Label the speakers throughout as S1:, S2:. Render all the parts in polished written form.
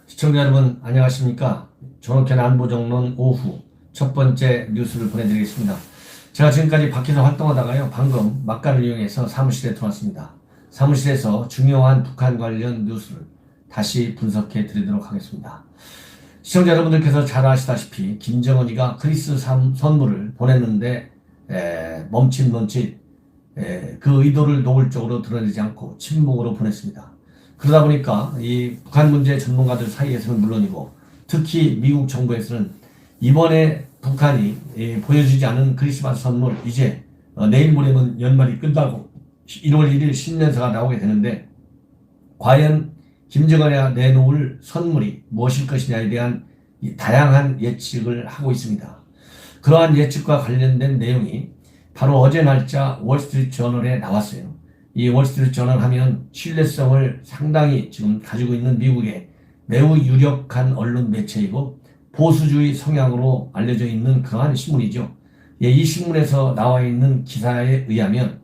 S1: 시청자 여러분 안녕하십니까. 존엄한 안보정론 오후 첫 번째 뉴스를 보내드리겠습니다. 제가 지금까지 밖에서 활동하다가요, 방금 막간을 이용해서 사무실에 들어왔습니다. 사무실에서 중요한 북한 관련 뉴스를 다시 분석해 드리도록 하겠습니다. 시청자 여러분들께서 잘 아시다시피 김정은이가 그리스 선물을 보냈는데 멈칫멈칫 그 의도를 노골적으로 드러내지 않고 침묵으로 보냈습니다. 그러다 보니까 이 북한 문제 전문가들 사이에서는 물론이고 특히 미국 정부에서는 이번에 북한이 보여주지 않은 크리스마스 선물, 이제 내일 모레면 연말이 끝나고 1월 1일 신년사가 나오게 되는데 과연 김정은이 내놓을 선물이 무엇일 것이냐에 대한 다양한 예측을 하고 있습니다. 그러한 예측과 관련된 내용이 바로 어제 날짜 월스트리트 저널에 나왔어요. 이 월스트리트 저널 하면 신뢰성을 상당히 지금 가지고 있는 미국의 매우 유력한 언론 매체이고 보수주의 성향으로 알려져 있는 그러한 신문이죠. 이 신문에서 나와 있는 기사에 의하면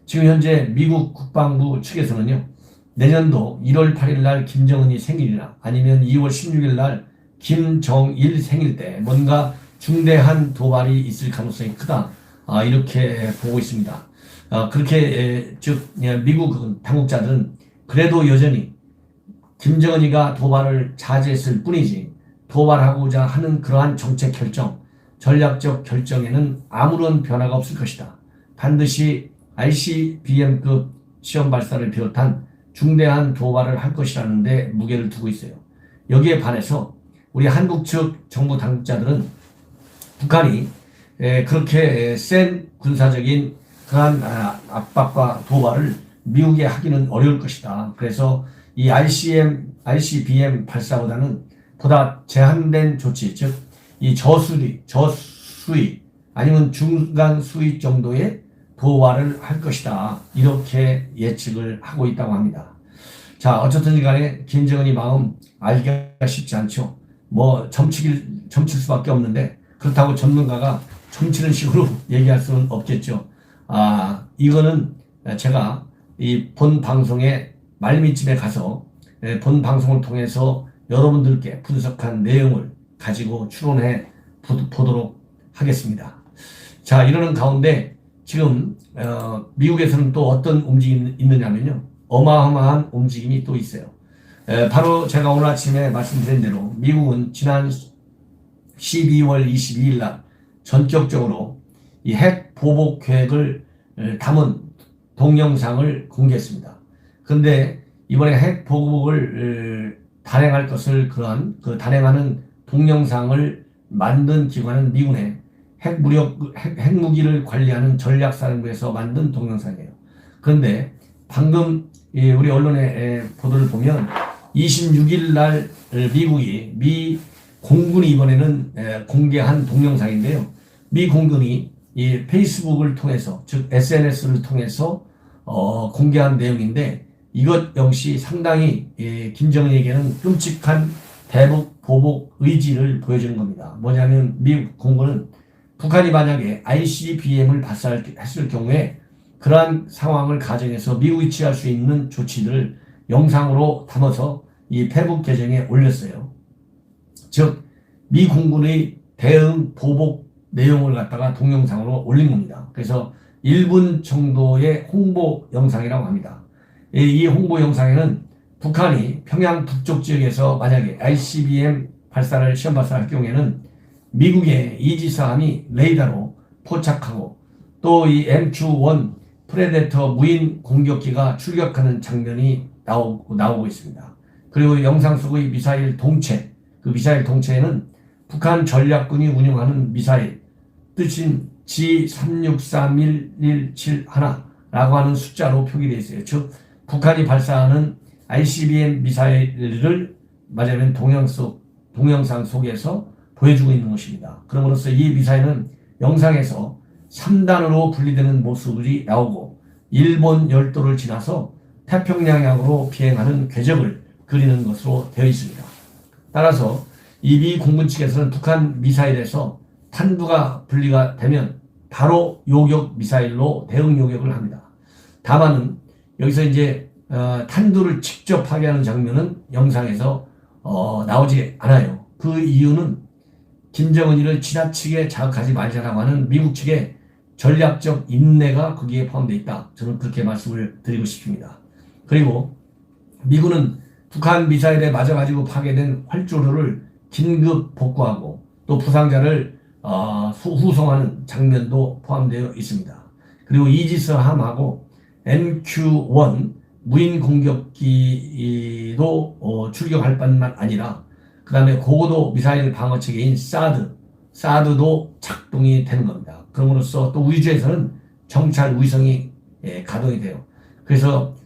S1: 지금 현재 미국 국방부 측에서는요, 내년도 1월 8일 날 김정은이 생일이나 아니면 2월 16일 날 김정일 생일 때 뭔가 중대한 도발이 있을 가능성이 크다, 이렇게 보고 있습니다. 그렇게 즉 미국 당국자들은 그래도 여전히 김정은이가 도발을 자제했을 뿐이지 도발하고자 하는 그러한 정책 결정, 전략적 결정에는 아무런 변화가 없을 것이다. 반드시 ICBM급 시험 발사를 비롯한 중대한 도발을 할 것이라는 데 무게를 두고 있어요. 여기에 반해서 우리 한국 측 정부 당국자들은 북한이 그렇게 센 군사적인 그러한 압박과 도발을 미국에 하기는 어려울 것이다. 그래서 이 ICBM 발사보다는 보다 제한된 조치, 즉 이 저수위 아니면 중간 수위 정도의 도발을 할 것이다. 이렇게 예측을 하고 있다고 합니다. 자, 어쨌든 간에 김정은이 마음 알기가 쉽지 않죠. 뭐 점칠 수밖에 없는데 그렇다고 전문가가 점치는 식으로 얘기할 수는 없겠죠. 이거는 제가 이 본 방송의 말미쯤에 가서 본 방송을 통해서 여러분들께 분석한 내용을 가지고 추론해 보도록 하겠습니다. 자, 이러는 가운데 지금 미국에서는 또 어떤 움직임이 있느냐면요, 어마어마한 움직임이 또 있어요. 바로 제가 오늘 아침에 말씀드린 대로 미국은 지난 12월 22일 날 전격적으로 이 핵 보복 계획을 담은 동영상을 공개했습니다. 그런데 이번에 핵 보복을 단행할 것을 단행하는 동영상을 만든 기관은 미군의 핵무기를 관리하는 전략사령부에서 만든 동영상이에요. 그런데 방금 우리 언론의 보도를 보면 26일 날 미 공군이 이번에는 공개한 동영상인데요. 미 공군이 이 페이스북을 통해서, 즉 SNS를 통해서 공개한 내용인데 이것 역시 상당히 김정은에게는 끔찍한 대북 보복 의지를 보여주는 겁니다. 뭐냐면 미국 공군은 북한이 만약에 ICBM을 발사했을 경우에 그러한 상황을 가정해서 미국이 취할 수 있는 조치들을 영상으로 담아서 이 페북 계정에 올렸어요. 즉 미 공군의 대응 보복 내용을 갖다가 동영상으로 올린 겁니다. 그래서 1분 정도의 홍보 영상이라고 합니다. 이 홍보 영상에는 북한이 평양 북쪽 지역에서 만약에 ICBM 시험 발사할 경우에는 미국의 이지스함이 레이더로 포착하고 또 이 MQ-1 프레데터 무인 공격기가 출격하는 장면이 나오고 있습니다. 그리고 영상 속의 미사일 동체, 그 미사일 동체에는 북한 전략군이 운영하는 미사일, 뜻인 G3631171라고 하는 숫자로 표기되어 있어요. 즉 북한이 발사하는 ICBM 미사일을 말하자면 동영상 속에서 보여주고 있는 것입니다. 그럼으로써 이 미사일은 영상에서 3단으로 분리되는 모습이 나오고 일본 열도를 지나서 태평양으로 비행하는 궤적을 그리는 것으로 되어 있습니다. 따라서 이 미 공군 측에서는 북한 미사일에서 탄두가 분리가 되면 바로 요격 미사일로 대응 요격을 합니다. 다만은 여기서 이제 탄두를 직접 파괴하는 장면은 영상에서 나오지 않아요. 그 이유는 김정은이를 지나치게 자극하지 말자라고 하는 미국 측의 전략적 인내가 거기에 포함되어 있다. 저는 그렇게 말씀을 드리고 싶습니다. 그리고 미군은 북한 미사일에 맞아가지고 파괴된 활주로를 긴급 복구하고 또 부상자를 후송하는 장면도 포함되어 있습니다. 그리고 이지스함하고 MQ-1 무인 공격기도 출격할 뿐만 아니라 그 다음에 고고도 미사일 방어 체계인 사드도 작동이 되는 겁니다. 그럼으로써 또 우주에서는 정찰 위성이 가동이 돼요. 그래서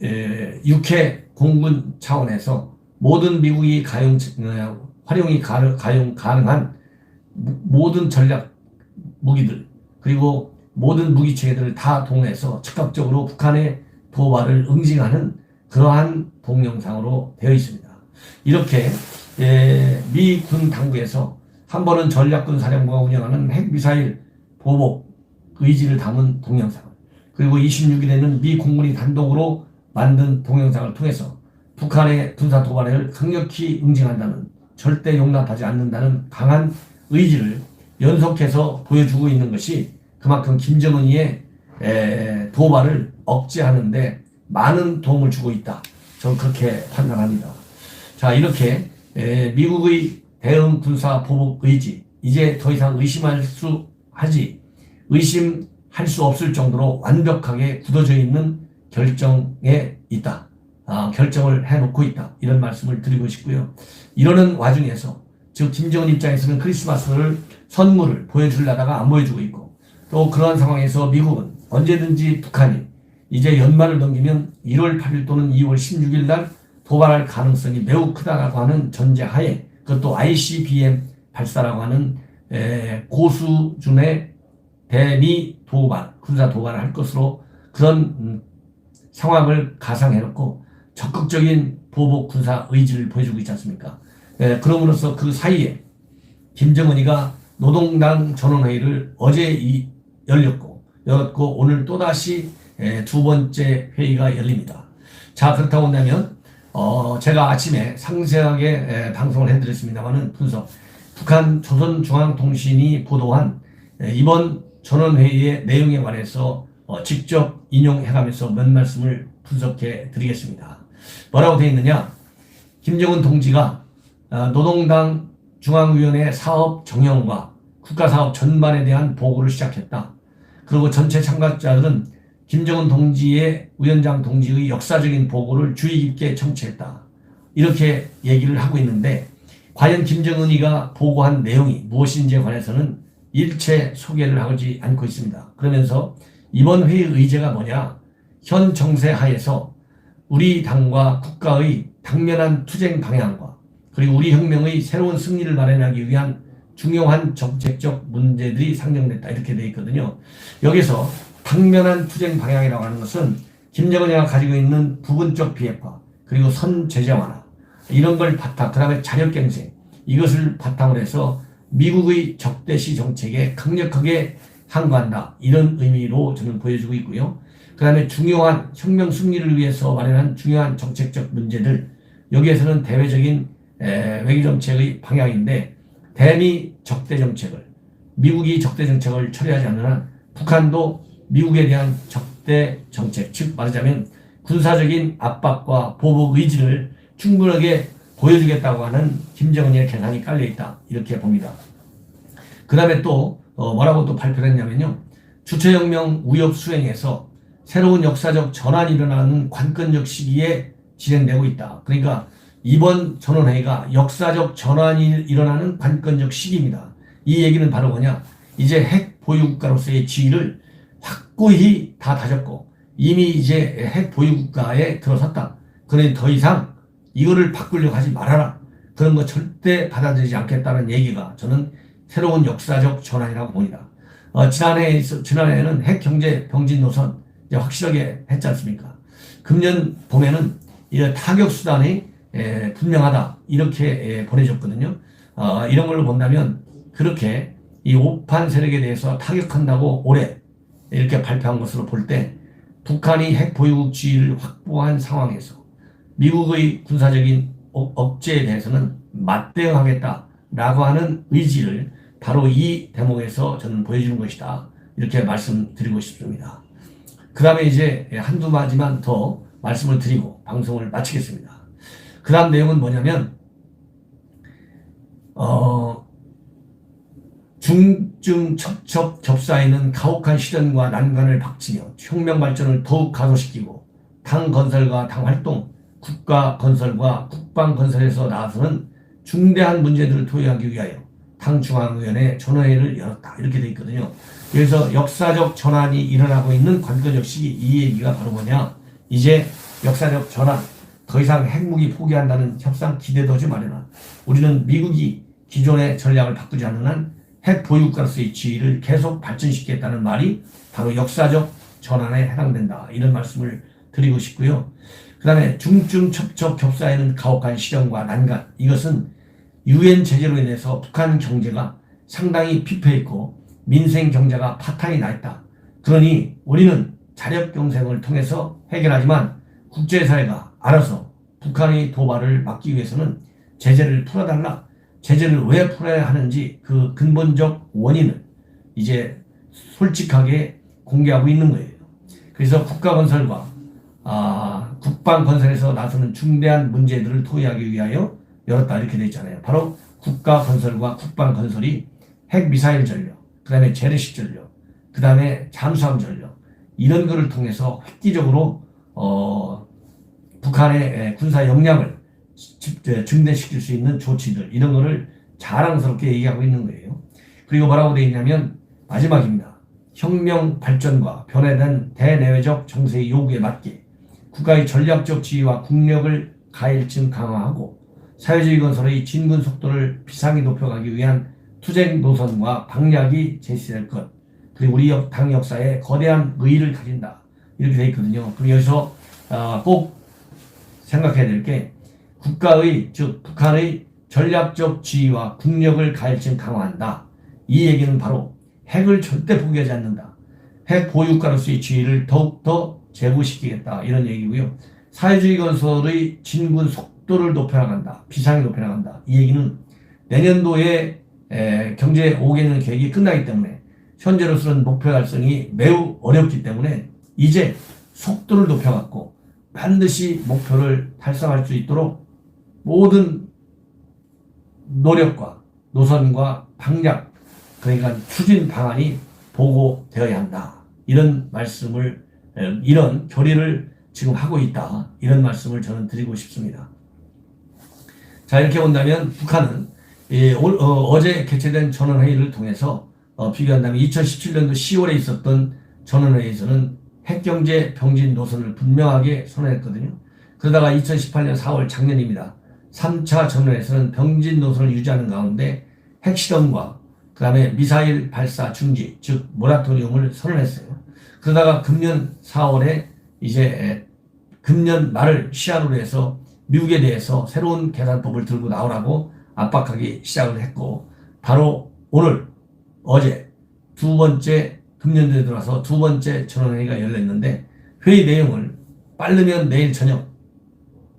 S1: 육해 공군 차원에서 모든 미국이 활용이 가능한 모든 전략 무기들 그리고 모든 무기 체계들을 다 동원해서 즉각적으로 북한의 도발을 응징하는 그러한 동영상으로 되어 있습니다. 이렇게 미 군 당부에서 한 번은 전략군 사령부가 운영하는 핵미사일 보복 의지를 담은 동영상, 그리고 26일에는 미 공군이 단독으로 만든 동영상을 통해서 북한의 군사 도발을 강력히 응징한다는, 절대 용납하지 않는다는 강한 의지를 연속해서 보여주고 있는 것이 그만큼 김정은이의 도발을 억제하는데 많은 도움을 주고 있다. 저는 그렇게 판단합니다. 자, 이렇게 미국의 대응 군사 보복 의지, 이제 더 이상 의심할 수 없을 정도로 완벽하게 굳어져 있는 결정에 있다. 결정을 해놓고 있다. 이런 말씀을 드리고 싶고요. 이러는 와중에서 즉 김정은 입장에서는 크리스마스를 선물을 보여주려다가 안 보여주고 있고, 또 그러한 상황에서 미국은 언제든지 북한이 이제 연말을 넘기면 1월 8일 또는 2월 16일 날 도발할 가능성이 매우 크다라고 하는 전제하에, 그것도 ICBM 발사라고 하는 고수준의 대미 도발, 군사 도발을 할 것으로 그런 상황을 가상해놓고 적극적인 보복 군사 의지를 보여주고 있지 않습니까? 그럼으로써 그 사이에 김정은이가 노동당 전원회의를 어제 열렸고 오늘 또다시 두 번째 회의가 열립니다. 자, 그렇다고 한다면 제가 아침에 상세하게 방송을 해드렸습니다만은 분석, 북한 조선중앙통신이 보도한 이번 전원회의의 내용에 관해서 직접 인용해가면서 몇 말씀을 분석해 드리겠습니다. 뭐라고 되어 있느냐? 김정은 동지가 노동당 중앙위원회 사업 정형과 국가사업 전반에 대한 보고를 시작했다. 그리고 전체 참가자들은 김정은 동지의 위원장 동지의 역사적인 보고를 주의 깊게 청취했다. 이렇게 얘기를 하고 있는데, 과연 김정은이가 보고한 내용이 무엇인지에 관해서는 일체 소개를 하지 않고 있습니다. 그러면서 이번 회의 의제가 뭐냐? 현 정세 하에서 우리 당과 국가의 당면한 투쟁 방향과 그리고 우리 혁명의 새로운 승리를 마련하기 위한 중요한 정책적 문제들이 상정됐다. 이렇게 되어 있거든요. 여기서 당면한 투쟁 방향이라고 하는 것은 김정은이가 가지고 있는 부분적 비핵화, 그리고 선 제재 완화, 이런 걸 바탕, 그 다음에 자력갱생, 이것을 바탕으로 해서 미국의 적대시 정책에 강력하게 항거한다. 이런 의미로 저는 보여주고 있고요. 그 다음에 중요한 혁명 승리를 위해서 마련한 중요한 정책적 문제들, 여기에서는 대외적인 외교정책의 방향인데, 대미 적대정책을, 미국이 적대정책을 처리하지 않는 한 북한도 미국에 대한 적대정책, 즉 말하자면 군사적인 압박과 보복 의지를 충분하게 보여주겠다고 하는 김정은의 계산이 깔려있다. 이렇게 봅니다. 그 다음에 또 뭐라고 또 발표를 했냐면요, 주체혁명 위협 수행에서 새로운 역사적 전환이 일어나는 관건적 시기에 진행되고 있다. 그러니까 이번 전원회의가 역사적 전환이 일어나는 관건적 시기입니다. 이 얘기는 바로 뭐냐? 이제 핵 보유국가로서의 지위를 확고히 다 다졌고 이미 이제 핵 보유국가에 들어섰다. 그러니 더 이상 이거를 바꾸려고 하지 말아라. 그런 거 절대 받아들이지 않겠다는 얘기가 저는 새로운 역사적 전환이라고 봅니다. 지난해에는 핵 경제 병진 노선 이제 확실하게 했지 않습니까? 금년 봄에는 이 타격 수단이 분명하다. 이렇게 보내줬거든요. 이런 걸로 본다면 그렇게 이 오판 세력에 대해서 타격한다고 올해 이렇게 발표한 것으로 볼 때 북한이 핵 보유국주의를 확보한 상황에서 미국의 군사적인 억제에 대해서는 맞대응하겠다라고 하는 의지를 바로 이 대목에서 저는 보여주는 것이다. 이렇게 말씀드리고 싶습니다. 그 다음에 이제 한두 마디만 더 말씀을 드리고 방송을 마치겠습니다. 그 다음 내용은 뭐냐면 중증 첩첩 겹사이는 가혹한 시련과 난관을 박치며 혁명 발전을 더욱 가속시키고 당 건설과 당 활동, 국가 건설과 국방 건설에서 나서는 중대한 문제들을 토의하기 위하여 당 중앙위원회 전원회의를 열었다. 이렇게 돼 있거든요. 그래서 역사적 전환이 일어나고 있는 관건 역시 이 얘기가 바로 뭐냐. 이제 역사적 전환, 더 이상 핵무기 포기한다는 협상 기대도 하지 말아라. 우리는 미국이 기존의 전략을 바꾸지 않는 한 핵 보유국가로서의 지위를 계속 발전시키겠다는 말이 바로 역사적 전환에 해당된다. 이런 말씀을 드리고 싶고요. 그 다음에 중증 첩첩 겹사에는 가혹한 시련과 난간. 이것은 유엔 제재로 인해서 북한 경제가 상당히 피폐했고 민생 경제가 파탄이 나 있다. 그러니 우리는 자력 경쟁을 통해서 해결하지만 국제사회가 알아서 북한의 도발을 막기 위해서는 제재를 풀어달라. 제재를 왜 풀어야 하는지 그 근본적 원인을 이제 솔직하게 공개하고 있는 거예요. 그래서 국가건설과 국방건설에서 나서는 중대한 문제들을 토의하기 위하여 열었다. 이렇게 되어 있잖아요. 바로 국가건설과 국방건설이 핵미사일 전력, 그 다음에 재래식 전력, 그 다음에 잠수함 전력, 이런 거를 통해서 획기적으로 북한의 군사 역량을 증대시킬 수 있는 조치들, 이런 거를 자랑스럽게 얘기하고 있는 거예요. 그리고 뭐라고 되어 있냐면 마지막입니다. 혁명 발전과 변화된 대내외적 정세의 요구에 맞게 국가의 전략적 지위와 국력을 가일층 강화하고 사회주의 건설의 진군 속도를 비상히 높여가기 위한 투쟁 노선과 방략이 제시될 것. 그리고 우리 당 역사에 거대한 의의를 가진다. 이렇게 되어 있거든요. 그럼 여기서 꼭 생각해야 될 게 국가의, 즉 북한의 전략적 지위와 국력을 가일층 강화한다. 이 얘기는 바로 핵을 절대 포기하지 않는다. 핵 보유국가로서의 지위를 더욱더 제고시키겠다. 이런 얘기고요. 사회주의 건설의 진군 속도를 높여나간다. 비상이 높여나간다. 이 얘기는 내년도에 경제 5개년 계획이 끝나기 때문에 현재로서는 목표 달성이 매우 어렵기 때문에 이제 속도를 높여갖고 반드시 목표를 달성할 수 있도록 모든 노력과 노선과 방략, 그러니까 추진 방안이 보고되어야 한다. 이런 말씀을, 이런 결의를 지금 하고 있다. 이런 말씀을 저는 드리고 싶습니다. 자, 이렇게 본다면 북한은 어제 개최된 전원회의를 통해서 비교한다면 2017년도 10월에 있었던 전원회의에서는 핵경제 병진 노선을 분명하게 선언했거든요. 그러다가 2018년 4월 작년입니다. 3차 전원회의에서는 병진 노선을 유지하는 가운데 핵실험과 그 다음에 미사일 발사 중지, 즉 모라토리움을 선언했어요. 그러다가 금년 4월에 이제 금년 말을 시한으로 해서 미국에 대해서 새로운 계산법을 들고 나오라고 압박하기 시작을 했고, 바로 오늘 어제 두 번째 금년도에 들어와서 두 번째 전원회의가 열렸는데 회의 내용을 빠르면 내일 저녁,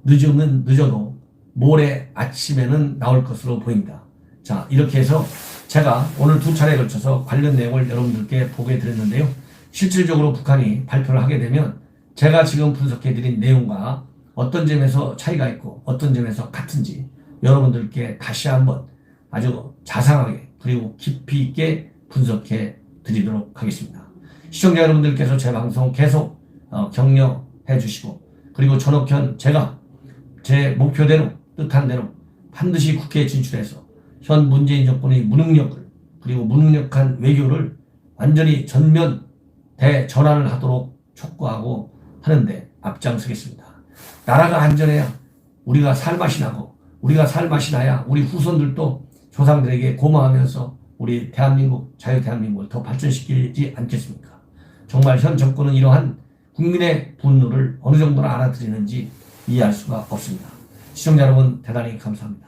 S1: 늦으면 늦어도 모레 아침에는 나올 것으로 보입니다. 자, 이렇게 해서 제가 오늘 두 차례에 걸쳐서 관련 내용을 여러분들께 보고해 드렸는데요. 실질적으로 북한이 발표를 하게 되면 제가 지금 분석해 드린 내용과 어떤 점에서 차이가 있고 어떤 점에서 같은지 여러분들께 다시 한번 아주 자상하게 그리고 깊이 있게 분석해 드리도록 하겠습니다. 시청자 여러분들께서 제 방송 계속 격려해 주시고, 그리고 전옥현 제가 제 목표대로 뜻한 대로 반드시 국회에 진출해서 현 문재인 정권의 무능력을, 그리고 무능력한 외교를 완전히 전면 대전환을 하도록 촉구하고 하는데 앞장서겠습니다. 나라가 안전해야 우리가 살맛이 나고, 우리가 살맛이 나야 우리 후손들도 조상들에게 고마워하면서 우리 대한민국, 자유 대한민국을 더 발전시키지 않겠습니까? 정말 현 정권은 이러한 국민의 분노를 어느 정도나 알아들이는지 이해할 수가 없습니다. 시청자 여러분, 대단히 감사합니다.